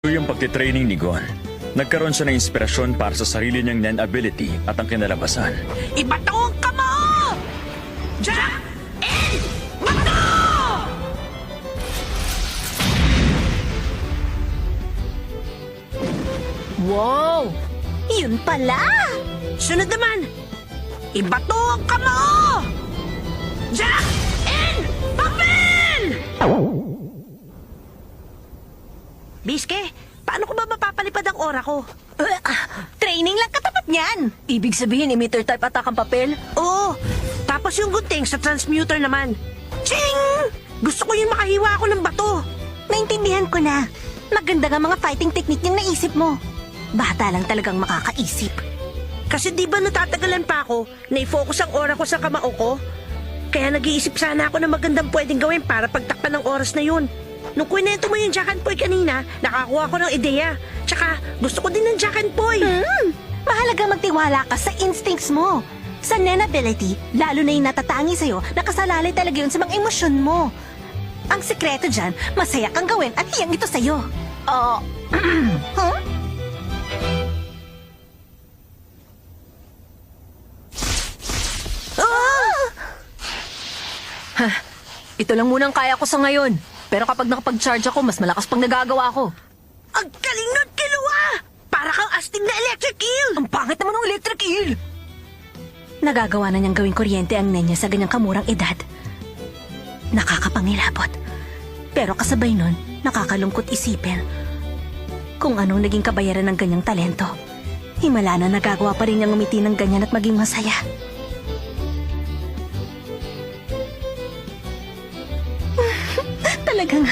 Yung pagtitraining ni Gon, nagkaroon siya ng inspirasyon para sa sarili niyang Nen ability at ang kinalabasan. Ibato ang kamao! Jack! In! Bato! Wow! Yun pala! Sunod naman! Ibato ang kamao! Jack! In! Papel! Biske, paano ko ba mapapalipad ang aura ko? Training lang katapat niyan! Ibig sabihin, emitter type attack ang papel? Oo. Tapos yung gunting sa transmuter naman. Ching! Gusto ko yung makahiwa ako ng bato. Naintindihan ko na. Maganda nga mga fighting technique yung naisip mo. Bata lang talagang makakaisip. Kasi di ba natatagalan pa ako na i-focus ang aura ko sa kamao ko? Kaya nag-iisip sana ako ng magandang pwedeng gawin para pagtakpan ng oras na yun. Nung kwento mo yung Jack and Poy kanina, nakakuha ko ng ideya. Tsaka gusto ko din ng Jack and Poy. Mahalaga magtiwala ka sa instincts mo. Sa Nen ability, lalo na yung natatangi sa'yo, nakasalalay talaga yun sa mga emosyon mo. Ang sekreto dyan, masaya kang gawin at hiyang ito sa'yo. Huh? Ito lang muna ang kaya ko sa ngayon. Pero kapag nakapag-charge ako, mas malakas pang nagagawa ko. Ang galing nun, Killua! Para kang astig na electric eel! Ang pangit naman ng electric eel! Nagagawa na niyang gawing kuryente ang Nen niya sa ganyang kamurang edad. Nakakapangilabot. Pero kasabay nun, nakakalungkot isipin kung anong naging kabayaran ng ganyang talento. Himala na nagagawa pa rin niyang umiti ng ganyan at maging masaya. Talagang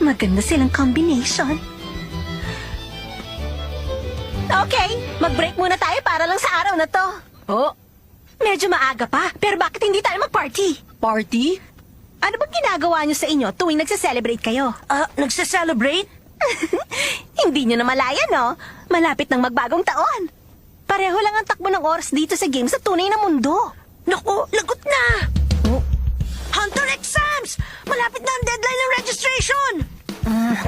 maganda silang combination. Okay, mag-break muna tayo para lang sa araw na to. Oh, medyo maaga pa, pero bakit hindi tayo mag-party? Party? Ano bang ginagawa niyo sa inyo tuwing nagse-celebrate kayo? Nagse-celebrate? Hindi niyo na malaya, no? Malapit ng magbagong taon. Pareho lang ang takbo ng oras dito sa game sa tunay na mundo. Naku, lagot na! Oh. Hunter exams! Malapit na ang deadline ng registration!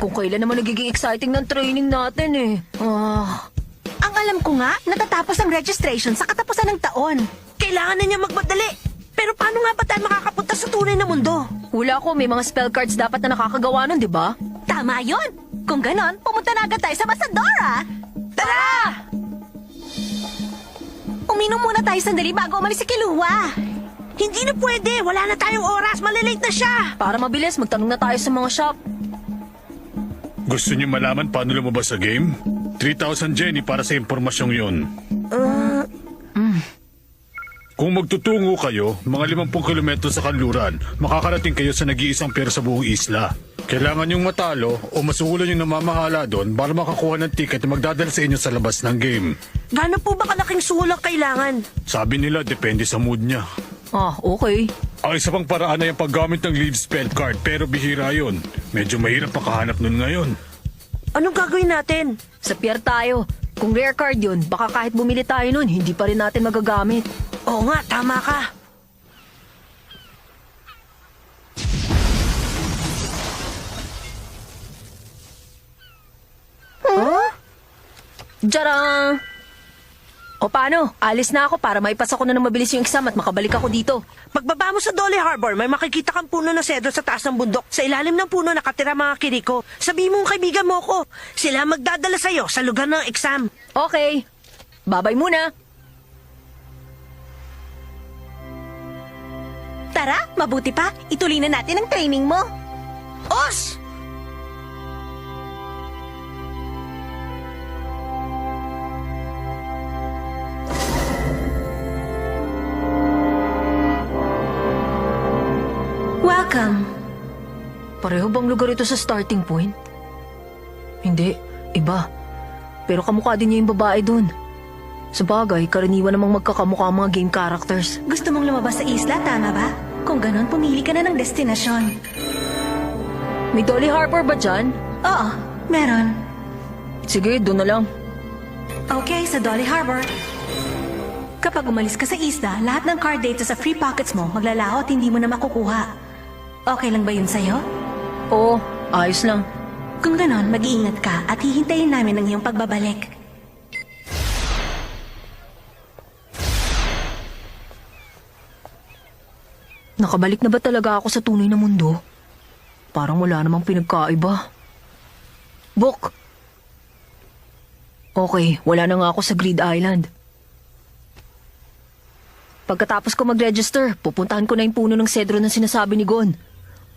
Kung kailan naman nagiging exciting ng training natin eh. Ang alam ko nga, natatapos ang registration sa katapusan ng taon. Kailangan na niya magmadali. Pero paano nga ba tayo makakapunta sa tunay na mundo? Hula ko, may mga spell cards dapat na nakakagawa nun, di ba? Tama yon. Kung ganon, pumunta na agad tayo sa Masadora. Tara! Uminom muna tayo sandali bago umalis si Killua. Hindi na pwede. Wala na tayong oras. Malilate na siya. Para mabilis, magtanong na tayo sa mga shop. Gusto niyo malaman paano lumabas sa game? 3,000 Jenny para sa impormasyong yun. Kung magtutungo kayo, mga 50 kilometro sa kanluran, makakarating kayo sa nag-iisang pier sa buong isla. Kailangan yung matalo o masuhulan yung namamahala doon para makakuha ng ticket na magdadala sa inyo sa labas ng game. Gano'n po ba kalaking suhol ang kailangan? Sabi nila, depende sa mood niya. Okay. Ang isa pang paraan ay ang paggamit ng lead spell card, pero bihira yun. Medyo mahirap makahanap nun ngayon. Anong gagawin natin? Sa pier tayo. Kung rare card yun, baka kahit bumili tayo nun, hindi pa rin natin magagamit. Oo nga, tama ka. Jarang! O paano? Alis na ako para maipasa ko na ng mabilis yung exam at makabalik ako dito. Pagbaba mo sa Dolly Harbor, may makikita kang puno ng sedro sa taas ng bundok. Sa ilalim ng puno nakatira mga kiriko. Sabi mo kaibigan mo ko. Sila magdadala sa'yo sa lugar ng exam. Okay. Babay muna. Tara, mabuti pa. Ituloy na natin ang training mo. Os! Welcome. Pareho bang lugar ito sa starting point? Hindi, iba. Pero kamukha din niya yung babae dun. Sa bagay, karaniwan namang magkakamukha ang mga game characters. Gusto mong lumabas sa isla, tama ba? Kung ganon, pumili ka na ng destinasyon. May Dolly Harbor ba dyan? Oo, meron. Sige, doon na lang. Okay, sa Dolly Harbor. Kapag umalis ka sa isla, lahat ng card data sa free pockets mo maglalaho at hindi mo na makukuha. Okay lang ba yun sa'yo? Oo, ayos lang. Kung ganon, mag-iingat ka at hihintayin namin ang iyong pagbabalik. Nakabalik na ba talaga ako sa tunay na mundo? Parang wala namang pinagkaiba. Book! Okay, wala na nga ako sa Grid Island. Pagkatapos ko mag-register, pupuntahan ko na yung puno ng sedro na sinasabi ni Gon.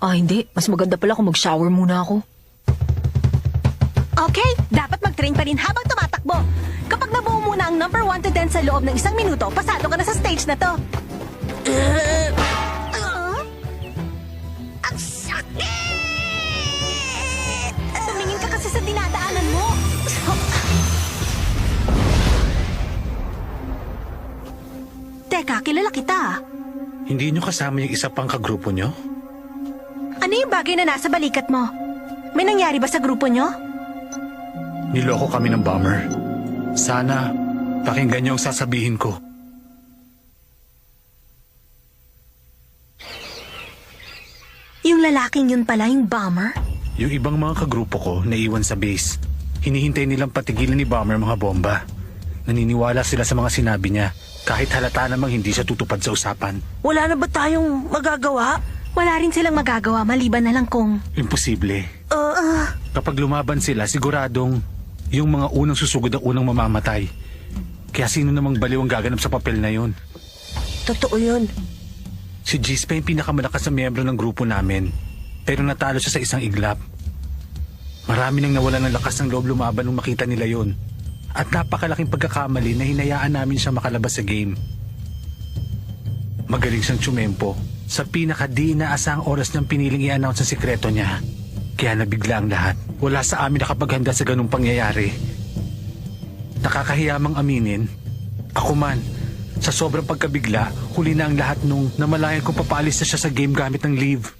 Ah, hindi. Mas maganda pala kung mag-shower muna ako. Okay, dapat mag-train pa rin habang tumatakbo. Kapag nabuo mo na ang number 1 to 10 sa loob ng 1 minuto, pasado ka na sa stage na to. Ang sakit! Tumingin ka kasi sa dinadaanan mo. Teka, kilala kita. Hindi nyo kasama yung isa pang kagrupo nyo? Ano yung bagay na nasa balikat mo? May nangyari ba sa grupo nyo? Niloko kami ng bomber. Sana, pakinggan nyo ang sasabihin ko. Yung lalaking yun pala, yung bomber? Yung ibang mga kagrupo ko naiwan sa base. Hinihintay nilang patigilan ni Bomber mga bomba. Naniniwala sila sa mga sinabi niya, kahit halata namang hindi siya tutupad sa usapan. Wala na ba tayong magagawa? Wala rin silang magagawa maliban na lang kung... Imposible. Kapag lumaban sila, siguradong yung mga unang susugod ang unang mamamatay. Kaya sino namang baliw ang gaganap sa papel na yun? Totoo yun. Si Jis pa yung pinakamalakas na miyembro ng grupo namin. Pero natalo siya sa isang iglap. Marami nang nawalan ng lakas ng loob lumaban nung makita nila yun. At napakalaking pagkakamali na hinayaan namin siya makalabas sa game. Magaling siyang tsumempo. Sa pinaka-di inaasahang oras niyang piniling i-announce ang sikreto niya. Kaya nabigla ang lahat. Wala sa amin nakapaghanda sa ganung pangyayari. Nakakahiyamang aminin. Ako man, sa sobrang pagkabigla, huli na ang lahat nung namalayan kung papaalis na siya sa game gamit ng leave.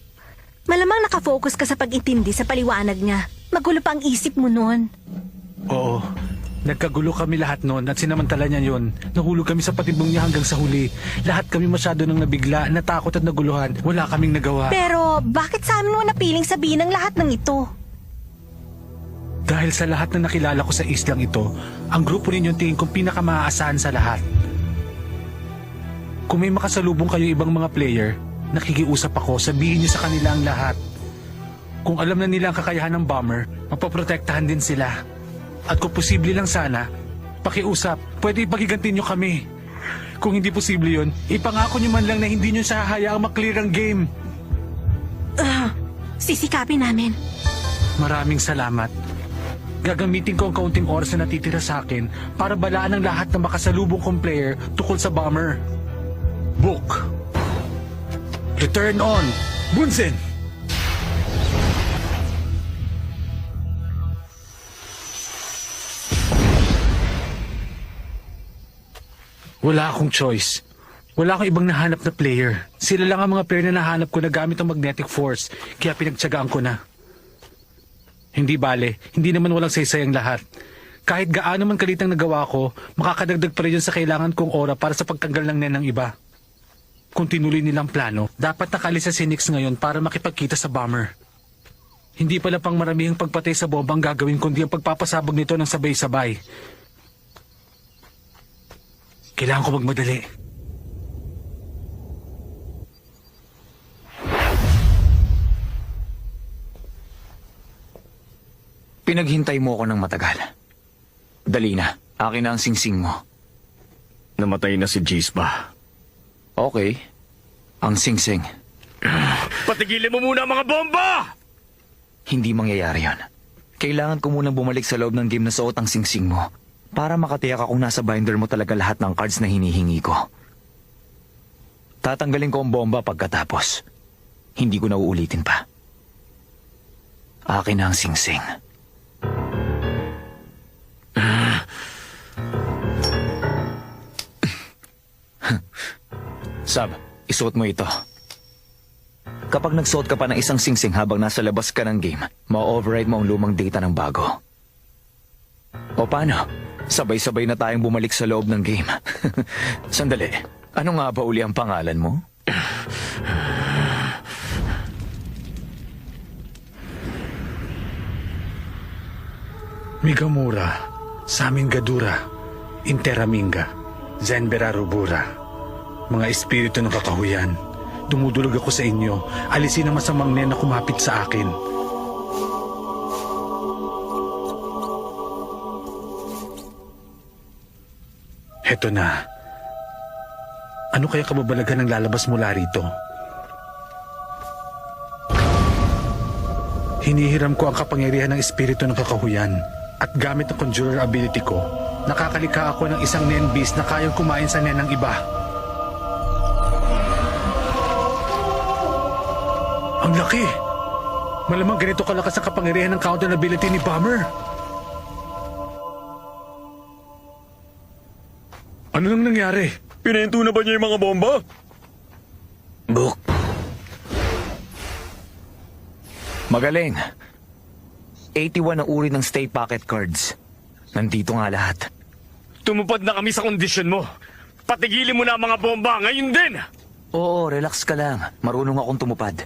Malamang nakafocus ka sa pag-intindi sa paliwanag niya. Magulo pa ang isip mo noon. Oo. Nagkagulo kami lahat noon at sinamantala niya yun. Nahulog kami sa patimbong niya hanggang sa huli. Lahat kami masyado nang nabigla, natakot at naguluhan. Wala kaming nagawa. Pero bakit sa amin mo napiling sabihin ang lahat ng ito? Dahil sa lahat na nakilala ko sa islang ito, ang grupo ninyo tingin kong pinakamaaasahan sa lahat. Kung may makasalubong kayo ibang mga player, nakikiusap ako, sabihin niyo sa kanila ang lahat. Kung alam na nila ang kakayahan ng bomber, mapaprotektahan din sila. At kung posible lang sana, pakiusap, pwede ipagiganti nyo kami. Kung hindi posible yun, ipangako nyo man lang na hindi nyo siya hayaang maklear ang game. Sisikapin namin. Maraming salamat. Gagamitin ko ang kaunting oras na natitira sa akin para balaan ang lahat ng makasalubong kong player tukol sa bomber. Book. Return on, Bunsen! Wala akong choice. Wala akong ibang nahanap na player. Sila lang ang mga player na nahanap ko na gamit ang magnetic force, kaya pinagtsagaan ko na. Hindi bale, hindi naman walang saysay ang lahat. Kahit gaano man kalitang nagawa ko, makakadagdag pa rin yun sa kailangan kong ora para sa pagtanggal ng nen ng iba. Kung tinuloy nilang plano, dapat nakalis sa Sinix ngayon para makipagkita sa bomber. Hindi pala pang maramihang pagpatay sa bomba ang gagawin kundi ang pagpapasabog nito ng sabay-sabay. Kailangan ko magmadali. Pinaghintay mo ako ng matagal. Dali na, akin na ang singsing mo. Namatay na si Jace ba? Okay, ang singsing. Patigilin mo muna ang mga bomba! Hindi mangyayari yon. Kailangan ko munang bumalik sa loob ng game na suot ang singsing mo para makatiyak akong nasa binder mo talaga lahat ng cards na hinihingi ko. Tatanggalin ko ang bomba pagkatapos. Hindi ko na uulitin pa. Akin na ang singsing. Sab, isuot mo ito. Kapag nagsuot ka pa ng isang singsing habang nasa labas ka ng game, ma-override mo ang lumang data ng bago. O paano? Sabay-sabay na tayong bumalik sa loob ng game. Sandali, ano nga ba uli ang pangalan mo? Migamura, Samingadura, Interaminga, Zenbera Rubura. Mga espiritu ng kakahuyan, dumudulog ako sa inyo. Alisin ang masamang nen na kumapit sa akin. Heto na. Ano kaya kababalagan ang lalabas mula rito? Hinihiram ko ang kapangyarihan ng espiritu ng kakahuyan at gamit ang conjurer ability ko, nakakalikha ako ng isang nen beast na kayang kumain sa nen ng iba. Ang laki! Malamang ganito kalakas ang kapangyarihan ng counter ability ni Bomber. Ano nang nangyari? Pinento na ba niya yung mga bomba? Book. Magaling. 81 na uri ng stay pocket cards. Nandito nga lahat. Tumupad na kami sa kondisyon mo. Patigilin mo na ang mga bomba ngayon din! Oo, relax ka lang. Marunong akong tumupad.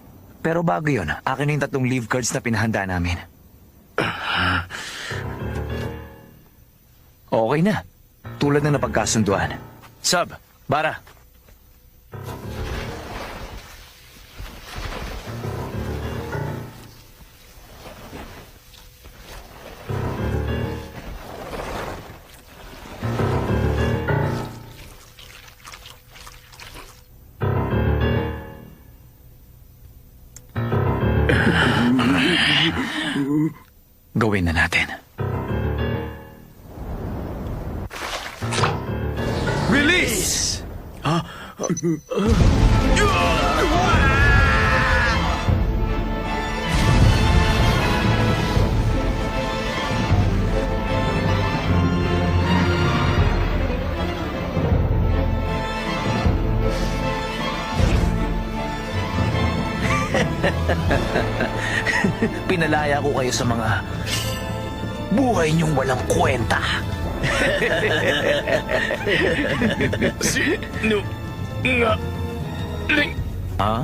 Pero bago yun, akin na yung 3 leave cards na pinahanda namin. Okay na. Tulad na napagkasunduan. Sub, Bara. Gawin na natin. Release! Pinalaya ko kayo sa mga buhay niyong walang kwenta. Sino nga? Ha?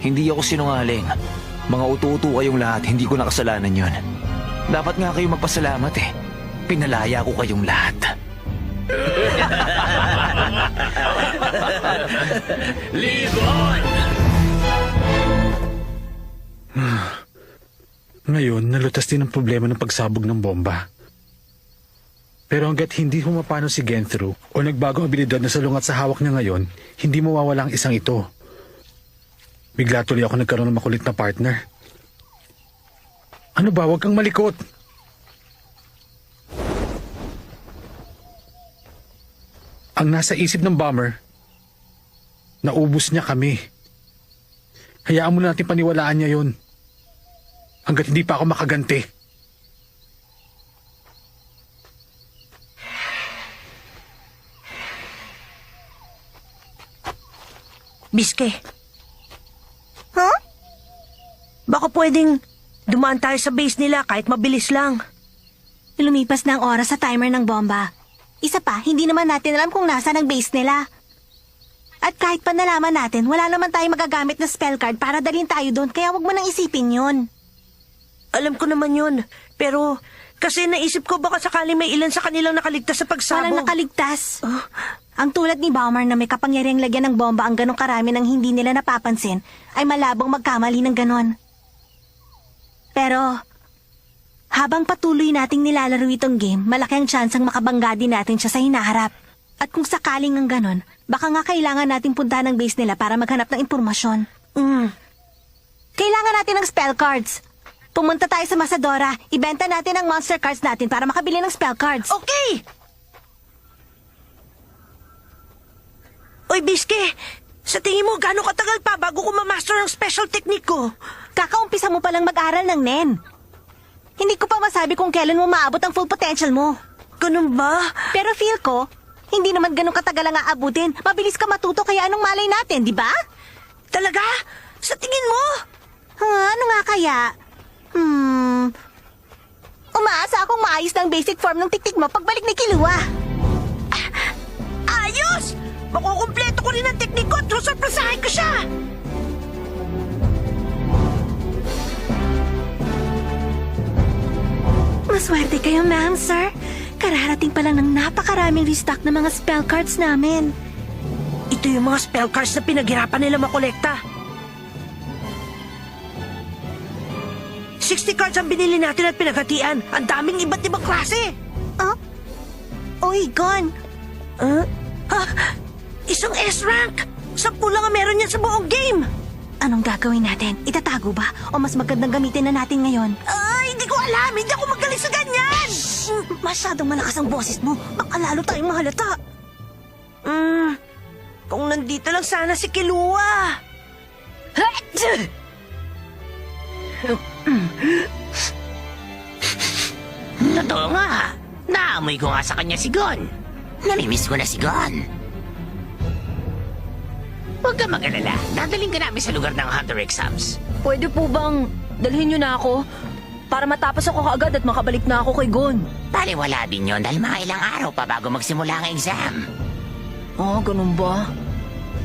Hindi ako sinungaling. Mga utu-utu kayong lahat, hindi ko nakasalanan yon. Dapat nga kayo magpasalamat eh. Pinalaya ko kayong lahat. Live on! Ngayon, nalutas din ang problema ng pagsabog ng bomba. Pero hanggat hindi humapano si Genthru o nagbago ang abilidad na salungat sa hawak niya ngayon, hindi mawawala ang isang ito. Bigla tuloy ako nagkaroon ng makulit na partner. Ano ba? Huwag kang malikot. Ang nasa isip ng bomber, naubos niya kami. Hayaan mo na natin paniwalaan niya yun. Hanggat hindi pa ako makaganti. Biske. Huh? Baka pwedeng dumaan tayo sa base nila kahit mabilis lang. Lumipas na ang oras sa timer ng bomba. Isa pa, hindi naman natin alam kung nasa ang base nila. At kahit pa nalaman natin, wala naman tayo magagamit na spell card para dalhin tayo doon, kaya wag mo nang isipin yun. Alam ko naman yun. Pero kasi naisip ko baka sakali may ilan sa kanilang nakaligtas sa pagsabog. Walang nakaligtas. Ang tulad ni Bomber na may kapangyarihang lagyan ng bomba ang ganong karami nang hindi nila napapansin, ay malabong magkamali ng ganon. Pero, habang patuloy nating nilalaro itong game, malaki ang tsansang makabangga din natin siya sa hinaharap. At kung sakaling ng ganon, baka nga kailangan nating puntahan ng base nila para maghanap ng impormasyon. Kailangan natin ng spell cards. Pumunta tayo sa Masadora, ibenta natin ang monster cards natin para makabili ng spell cards. Okay! Oy, Biske! Sa tingin mo, gano'ng katagal pa bago ko ma-master ang special technique ko? Kakaumpisa mo palang mag-aral ng NEN. Hindi ko pa masabi kung kailan mo maabot ang full potential mo. Ganun ba? Pero feel ko, hindi naman ganun katagal ang aabutin. Mabilis ka matuto kaya anong malay natin, di ba? Talaga? Sa tingin mo? Ano nga kaya? Umaasa akong maayos ng basic form ng tiktik mo pagbalik ni Killua. Ayos! Makukumpleto ko rin ang teknik ko at susurpresahin ko siya! Maswerte kayo, ma'am, sir. Kararating pa lang ng napakaraming restock ng mga spell cards namin. Ito yung mga spell cards na pinaghirapan nila makolekta. 60 cards ang binili natin at pinaghatian. Ang daming iba't ibang klase. Uy, Gon. Isang S-rank! 10 lang ang meron yan sa buong game! Anong gagawin natin? Itatago ba? O mas magandang gamitin na natin ngayon? Ay, hindi ko alam! Hindi ako magaling sa ganyan! Masyadong malakas ang boses mo. Baka lalo tayong mahalata. Kung nandito lang sana si Kilua. Totoo nga. Naamoy ko nga sa kanya si Gon. Namimiss ko na si Gon. Huwag ka mag-alala. Dadaling ka namin sa lugar ng Hunter exams. Pwede po bang dalhin niyo na ako? Para matapos ako kaagad at makabalik na ako kay Gon. Baliwala din yon dahil mga ilang araw pa bago magsimula ang exam. Ganun ba?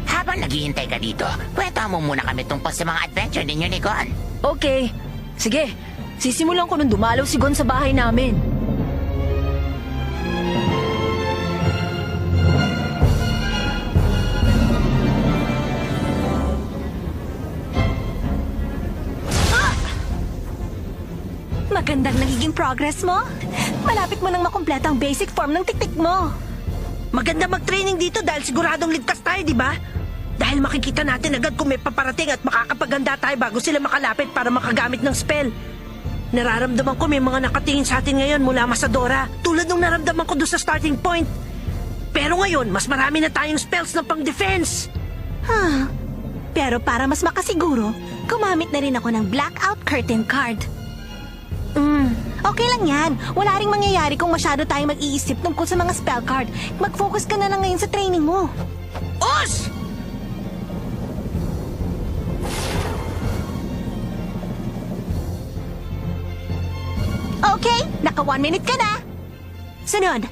Habang naghihintay ka dito, kwento mo muna kami tungkol sa mga adventure ninyo ni Gon. Okay. Sige. Sisimulan ko nung dumalaw si Gon sa bahay namin. Magandang nagiging progress mo. Malapit mo nang makumpleto ang basic form ng tiktik mo. Maganda mag-training dito dahil siguradong ligtas tayo, di ba? Dahil makikita natin agad kung may paparating at makakapaganda tayo bago sila makalapit para makagamit ng spell. Nararamdaman ko may mga nakatingin sa atin ngayon mula Masadora, tulad nung naramdaman ko doon sa starting point. Pero ngayon, mas marami na tayong spells na pang-defense. Pero para mas makasiguro, gumamit na rin ako ng Blackout Curtain card. Okay lang yan. Wala ring mangyayari kung masyado tayong mag-iisip tungkol sa mga spell card. Mag-focus ka na lang ngayon sa training mo. Os! Okay, naka 1 minute ka na. Sunod.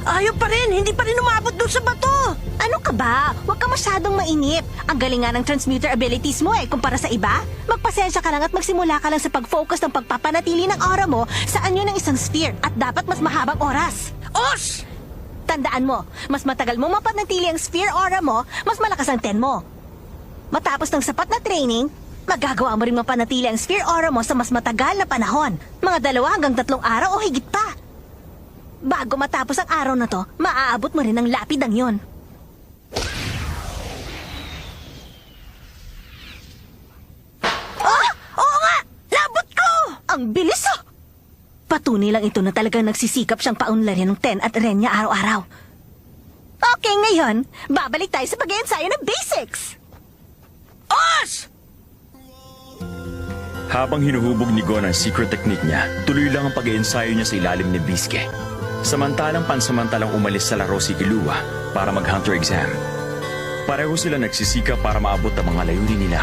Ayaw pa rin! Hindi pa rin umabot doon sa bato! Ano ka ba? Huwag ka masyadong mainip. Ang galing nga ng transmuter abilities mo kumpara sa iba. Magpasensya ka lang at magsimula ka lang sa pag-focus ng pagpapanatili ng aura mo sa anyo ng isang sphere at dapat mas mahabang oras. Os! Tandaan mo, mas matagal mo mapanatili ang sphere aura mo, mas malakas ang 10 mo. Matapos ng sapat na training, magagawa mo rin mapanatili ang sphere aura mo sa mas matagal na panahon. Mga 2 hanggang 3 araw o higit pa. Bago matapos ang araw na to, maaabot mo rin ang lapidang yon. Oo nga! Labot ko! Ang bilis Patunay lang ito na talagang nagsisikap siyang paunlarin ng Ten at Renya araw-araw. Okay, ngayon, babalik tayo sa pag-iensayo ng basics. Os! Habang hinuhubog ni Gon ang secret technique niya, tuloy lang ang pag-iensayo niya sa ilalim ni Bisque. Samantalang pansamantalang umalis sa laro si Kilua para mag-hunter exam. Pareho sila nagsisikap para maabot ang mga layunin nila.